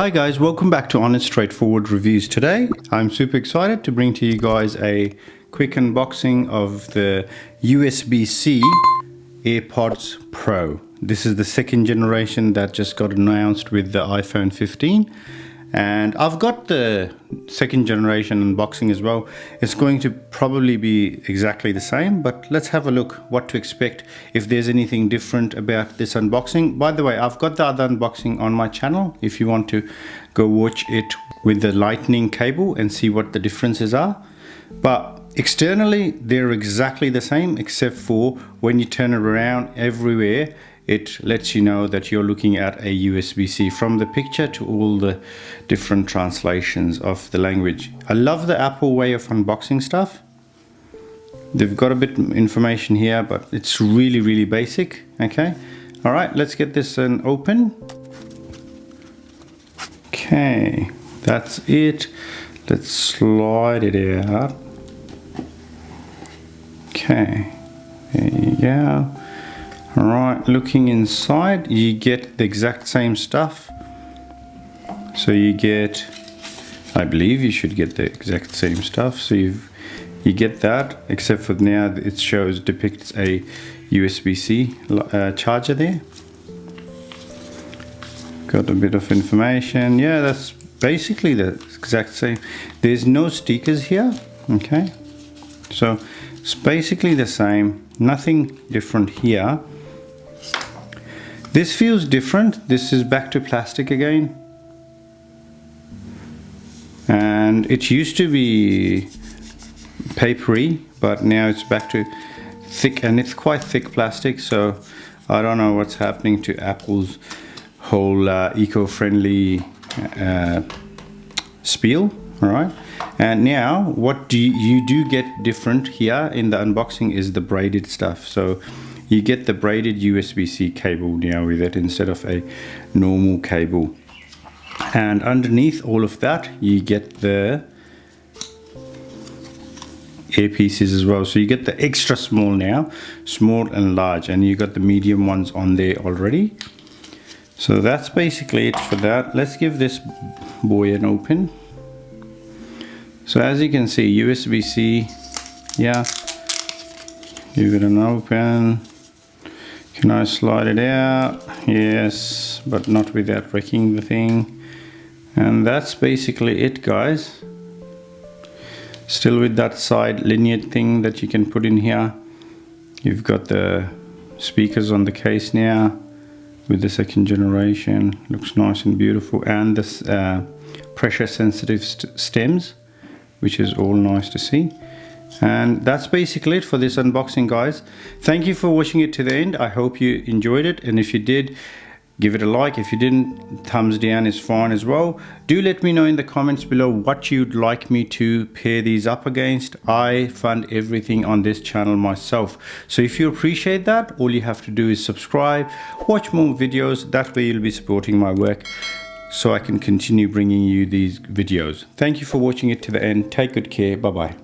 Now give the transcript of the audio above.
Hi guys, welcome back to Honest Straightforward Reviews. Today I'm super excited to bring to you guys a quick unboxing of the USB-C AirPods Pro. This is the second generation that just got announced with the iPhone 15, and I've got the second generation unboxing as well. It's going to probably be exactly the same, but let's have a look what to expect, if there's anything different about this unboxing. By the way, I've got the other unboxing on my channel if you want to go watch it with the lightning cable and see what the differences are. But externally they're exactly the same, except for when you turn it around everywhere it lets you know that you're looking at a USB-C, from the picture to all the different translations of the language. I love the Apple way of unboxing stuff. They've got a bit of information here, but it's really basic. Okay, all right, let's get this open. Okay, that's it. Let's slide it out. Okay, there you go. All right, looking inside, you get the exact same stuff. So you get, I believe you should get the exact same stuff. So you get that, except for now it depicts a USB-C charger there. Got a bit of information. Yeah, that's basically the exact same. There's no stickers here. Okay, so it's basically the same, nothing different here. This feels different. This is back to plastic again, and it used to be papery, but now it's back to thick, and it's quite thick plastic. So I don't know what's happening to Apple's whole eco-friendly spiel. All right, and now what you do get different here in the unboxing is the braided stuff. So you get the braided USB-C cable now with it instead of a normal cable. And underneath all of that, you get the earpieces as well. So you get the extra small now, small and large, and you got the medium ones on there already. So that's basically it for that. Let's give this boy an open. So as you can see, USB-C, yeah, give it an open. Can I slide it out? Yes, but not without wrecking the thing. And that's basically it, guys. Still with that side linear thing that you can put in here. You've got the speakers on the case now with the second generation. Looks nice and beautiful, and this pressure sensitive stems, which is all nice to see. And that's basically it for this unboxing, guys. Thank you for watching it to the end. I hope you enjoyed it, and if you did, give it a like. If you didn't, thumbs down is fine as well. Do let me know in the comments below what you'd like me to pair these up against. I fund everything on this channel myself, so if you appreciate that, all you have to do is subscribe, watch more videos. That way you'll be supporting my work, so I can continue bringing you these videos. Thank you for watching it to the end. Take good care. Bye bye.